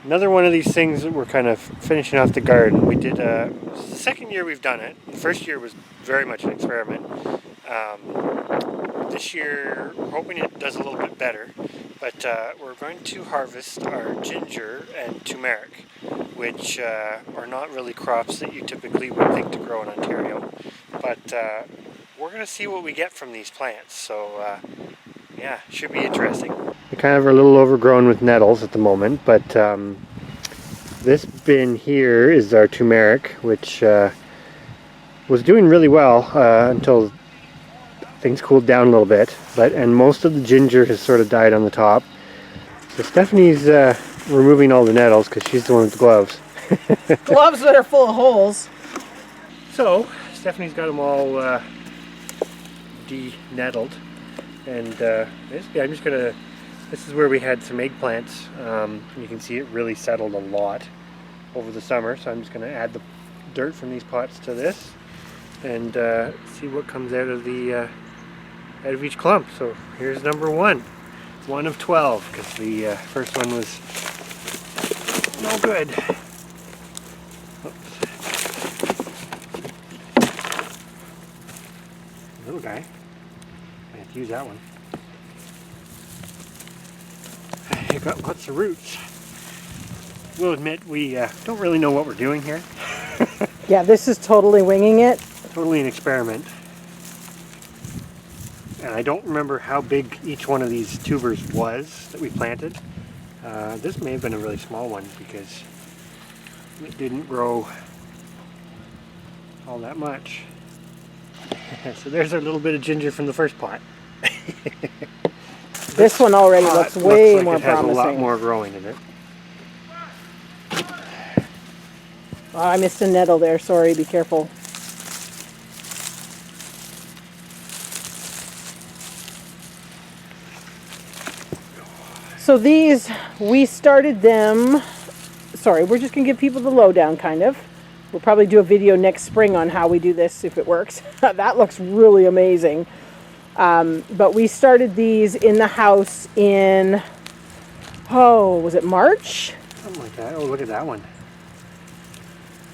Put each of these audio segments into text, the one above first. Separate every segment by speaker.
Speaker 1: Another one of these things that we're kind of finishing off the garden. We did, the second year we've done it. The first year was very much an experiment. This year, we're hoping it does a little bit better. But we're going to harvest our ginger and turmeric, which are not really crops that you typically would think to grow in Ontario. But we're going to see what we get from these plants. So yeah, should be interesting. They kind of are a little overgrown with nettles at the moment, but this bin here is our turmeric, which was doing really well until things cooled down a little bit. And most of the ginger has sort of died on the top. So Stephanie's removing all the nettles because she's the one with the gloves.
Speaker 2: Gloves that are full of holes.
Speaker 1: So Stephanie's got them all de-nettled. And basically I'm just gonna, this is where we had some eggplants. You can see it really settled a lot over the summer, so I'm just gonna add the dirt from these pots to this and see what comes out of the out of each clump. So here's number one of 12, because the first one was no good. Oops. Little guy. I have to use that one. You've got lots of roots. We'll admit we don't really know what we're doing here.
Speaker 2: Yeah, this is totally winging it.
Speaker 1: Totally an experiment. And I don't remember how big each one of these tubers was that we planted. This may have been a really small one because it didn't grow all that much. So there's our little bit of ginger from the first pot.
Speaker 2: This one already looks way more
Speaker 1: it has
Speaker 2: promising.
Speaker 1: a lot more growing in it.
Speaker 2: Oh, I missed a nettle there. Sorry, be careful. So these, we started them, sorry, we're just going to give people the lowdown kind of. We'll probably do a video next spring on how we do this if it works. That looks really amazing. But we started these in the house in, oh, was it March?
Speaker 1: Something like that. Oh, look at that one.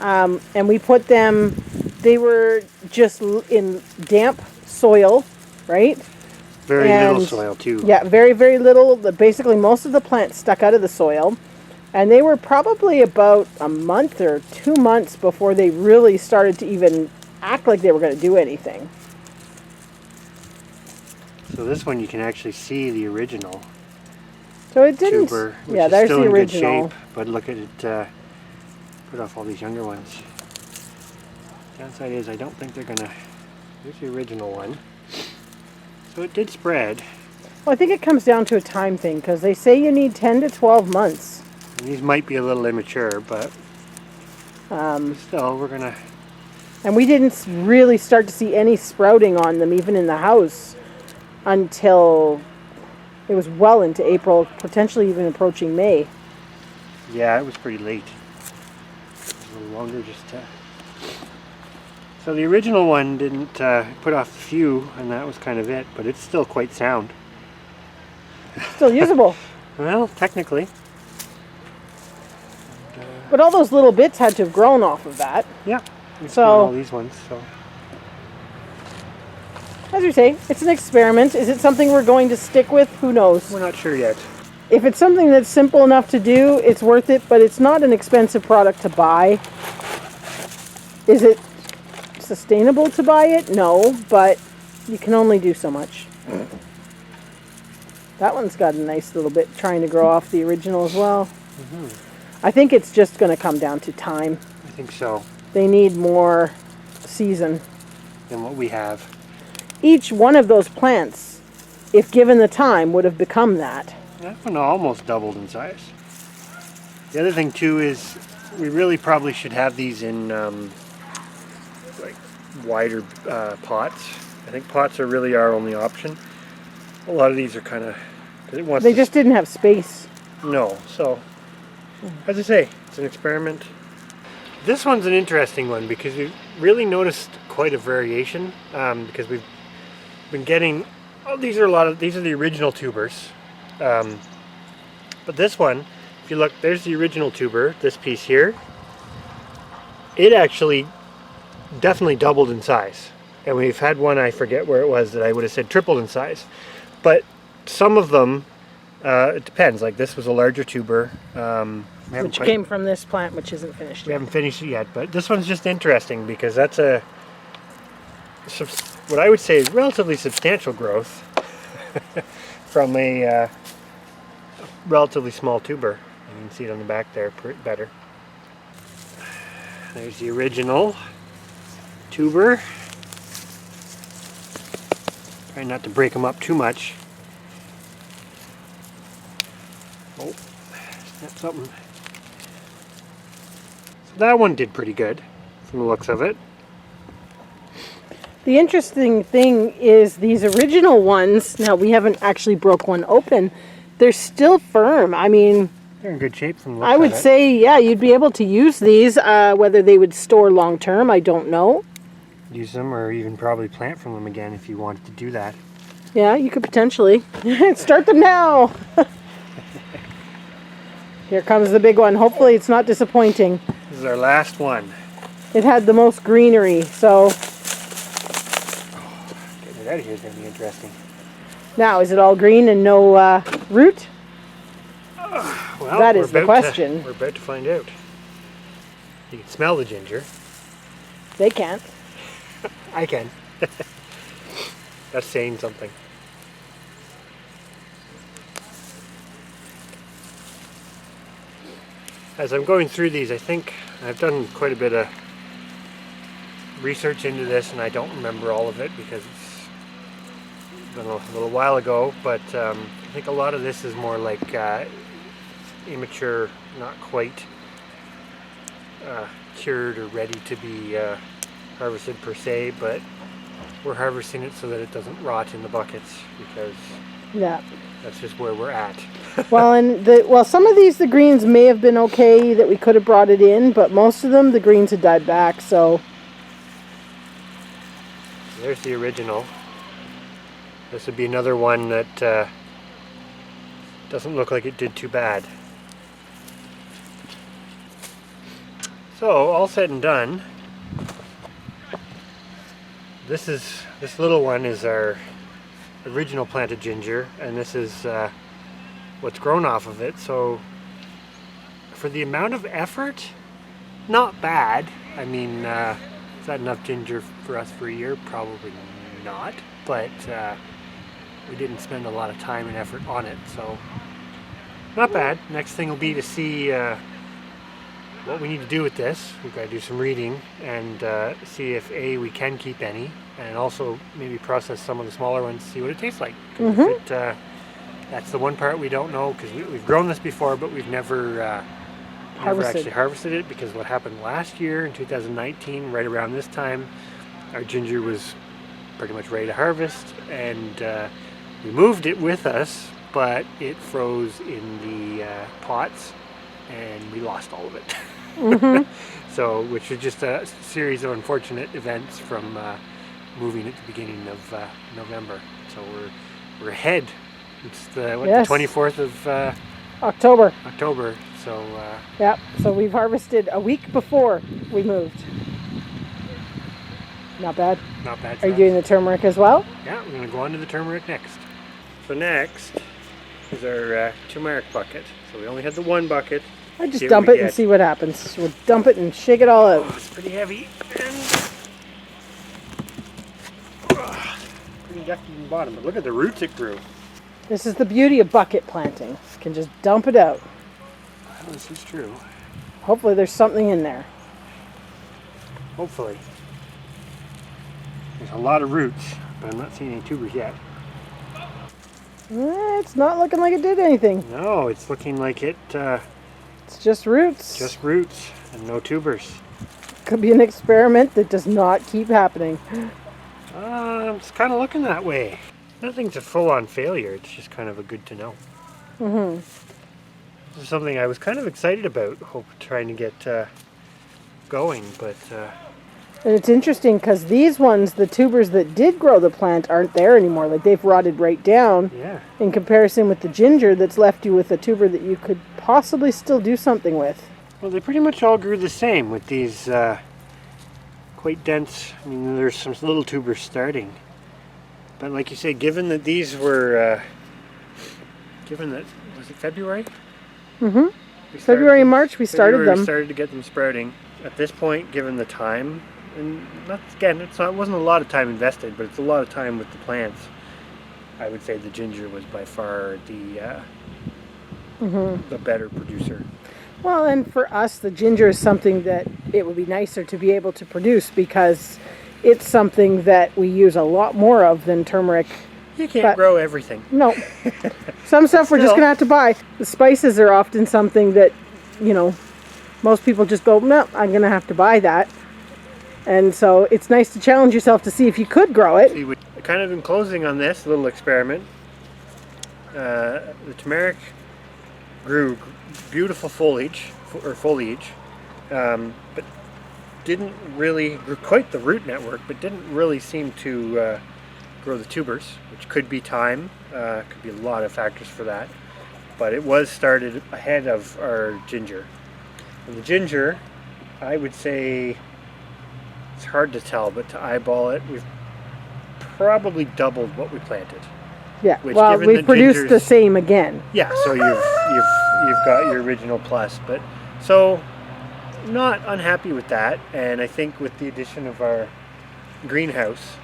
Speaker 2: And we put them, they were just in damp soil, right?
Speaker 1: Very little soil too.
Speaker 2: Yeah, very, very little. Basically, most of the plants stuck out of the soil. And they were probably about a month or 2 months before they really started to even act like they were going to do anything.
Speaker 1: So this one you can actually see the original
Speaker 2: So it didn't.
Speaker 1: tuber, which
Speaker 2: Yeah,
Speaker 1: is
Speaker 2: there's
Speaker 1: still
Speaker 2: the
Speaker 1: in good
Speaker 2: original.
Speaker 1: shape, but look at it put off all these younger ones. Downside is I don't think they're gonna. Here's the original one. So it did spread.
Speaker 2: Well, I think it comes down to a time thing because they say you need 10 to 12 months.
Speaker 1: And these might be a little immature, but still we're gonna.
Speaker 2: And we didn't really start to see any sprouting on them, even in the house, until it was well into April, potentially even approaching May.
Speaker 1: Yeah, it was pretty late. It was a little longer just to. So the original one didn't put off a few, and that was kind of it, but it's still quite sound.
Speaker 2: Still usable.
Speaker 1: Well, technically.
Speaker 2: But all those little bits had to have grown off of that.
Speaker 1: Yeah. We've
Speaker 2: So-
Speaker 1: grown all these ones, so.
Speaker 2: As we say, it's an experiment. Is it something we're going to stick with? Who knows?
Speaker 1: We're not sure yet.
Speaker 2: If it's something that's simple enough to do, it's worth it, but it's not an expensive product to buy. Is it sustainable to buy it? No, but you can only do so much. That one's got a nice little bit trying to grow off the original as well.
Speaker 1: Mm-hmm.
Speaker 2: I think it's just going to come down to time.
Speaker 1: I think so.
Speaker 2: They need more season.
Speaker 1: Than what we have.
Speaker 2: Each one of those plants, if given the time, would have become that.
Speaker 1: That one almost doubled in size. The other thing too is we really probably should have these in like wider pots. I think pots are really our only option. A lot of these are kind of.
Speaker 2: They just didn't have space.
Speaker 1: No, so as I say, it's an experiment. This one's an interesting one because we've really noticed quite a variation because we've been getting. Oh, these are the original tubers. But this one, if if you look, there's the original tuber, this piece here. It actually definitely doubled in size. And we've had one, I forget where it was, that I would have said tripled in size. But some of them, it depends. Like this was a larger tuber.
Speaker 2: Which came from this plant, which isn't finished
Speaker 1: We
Speaker 2: yet.
Speaker 1: haven't finished it yet, but this one's just interesting because that's what I would say is relatively substantial growth from a relatively small tuber. You can see it on the back there better. There's the original tuber. Try not to break them up too much. Oh, snap something. So that one did pretty good from the looks of it.
Speaker 2: The interesting thing is these original ones, now we haven't actually broke one open, they're still firm. I mean,
Speaker 1: they're in good shape from the looks
Speaker 2: I would
Speaker 1: of it.
Speaker 2: say, yeah, you'd be able to use these. Whether they would store long term, I don't know.
Speaker 1: Use them or even probably plant from them again if you wanted to do that.
Speaker 2: Yeah, you could potentially. Start them now. Here comes the big one. Hopefully it's not disappointing.
Speaker 1: This is our last one.
Speaker 2: It had the most greenery, so...
Speaker 1: Getting it out of here is going to be interesting.
Speaker 2: Now, is it all green and no root?
Speaker 1: Well,
Speaker 2: that is the question.
Speaker 1: We're about to find out. You can smell the ginger.
Speaker 2: They can't.
Speaker 1: I can. That's saying something. As I'm going through these, I think I've done quite a bit of research into this, and I don't remember all of it because it's been a little while ago, but I think a lot of this is more like immature, not quite cured or ready to be harvested per se, but we're harvesting it so that it doesn't rot in the buckets because
Speaker 2: Yeah.
Speaker 1: that's just where we're at.
Speaker 2: Well, and some of these, the greens may have been okay that we could have brought it in, but most of them, the greens had died back, so...
Speaker 1: There's the original. This would be another one that doesn't look like it did too bad. So, all said and done, this little one is our original planted ginger, and this is what's grown off of it. So, for the amount of effort, not bad. I mean, is that enough ginger for us for a year? Probably not, but we didn't spend a lot of time and effort on it, so not bad. Next thing will be to see what we need to do with this. We've got to do some reading and see if we can keep any, and also maybe process some of the smaller ones to see what it tastes like. That's the one part we don't know, because we've grown this before, but we've never actually harvested it, because what happened last year in 2019, right around this time, our ginger was pretty much ready to harvest, and we moved it with us, but it froze in the pots and we lost all of it. So, which was just a series of unfortunate events from moving at the beginning of November. So we're ahead. It's the 24th of
Speaker 2: October.
Speaker 1: So
Speaker 2: Yep. So we've harvested a week before we moved. Not bad.
Speaker 1: not bad.
Speaker 2: Are you doing the turmeric as well?
Speaker 1: Yeah, we're going to go on to the turmeric next. So next is our turmeric bucket. So we only had the one bucket.
Speaker 2: I just dump it and see what happens. We'll dump it and shake it all out.
Speaker 1: Oh, it's pretty heavy and pretty yucky in the bottom. But look at the roots it grew.
Speaker 2: This is the beauty of bucket planting. You can just dump it out.
Speaker 1: Well, this is true.
Speaker 2: Hopefully there's something in there.
Speaker 1: Hopefully. There's a lot of roots, but I'm not seeing any tubers yet.
Speaker 2: It's not looking like it did anything.
Speaker 1: No, it's looking like it.
Speaker 2: It's just roots.
Speaker 1: Just roots and no tubers.
Speaker 2: Could be an experiment that does not keep happening.
Speaker 1: It's kind of looking that way. Nothing's a full-on failure. It's just kind of a good to know. This is something I was kind of excited about, trying to get going, but
Speaker 2: And it's interesting because these ones, the tubers that did grow the plant, aren't there anymore. Like, they've rotted right down.
Speaker 1: Yeah.
Speaker 2: In comparison with the ginger that's left you with a tuber that you could possibly still do something with.
Speaker 1: Well, they pretty much all grew the same with these quite dense. I mean, there's some little tubers starting. But like you say, given that these were, given that, was it February?
Speaker 2: Mm-hmm. February and March we started them.
Speaker 1: We started to get them sprouting. At this point, given the time, and it wasn't a lot of time invested, but it's a lot of time with the plants. I would say the ginger was by far the better producer.
Speaker 2: Well, and for us, the ginger is something that it would be nicer to be able to produce because it's something that we use a lot more of than turmeric.
Speaker 1: You can't grow everything.
Speaker 2: No. Some stuff we're just going to have to buy. The spices are often something that, you know, most people just go, no, I'm going to have to buy that. And so it's nice to challenge yourself to see if you could grow it.
Speaker 1: Kind of in closing on this little experiment, the turmeric grew beautiful foliage, but didn't really, grew quite the root network, but didn't really seem to grow the tubers, which could be time, could be a lot of factors for that. But it was started ahead of our ginger. And the ginger, I would say, it's hard to tell, but to eyeball it, we've probably doubled what we planted.
Speaker 2: Yeah, well, we've produced the same again.
Speaker 1: Yeah, so you've got your original plus, but so not unhappy with that. And I think with the addition of our greenhouse,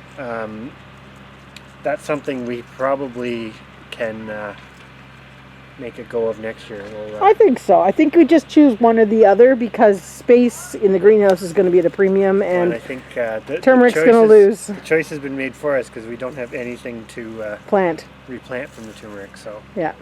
Speaker 1: that's something we probably can make a go of next year.
Speaker 2: I think so. I think we just choose one or the other because space in the greenhouse is going to be at a premium, and
Speaker 1: I think
Speaker 2: turmeric's going to lose.
Speaker 1: The choice has been made for us because we don't have anything to
Speaker 2: replant
Speaker 1: from the turmeric. So
Speaker 2: yeah.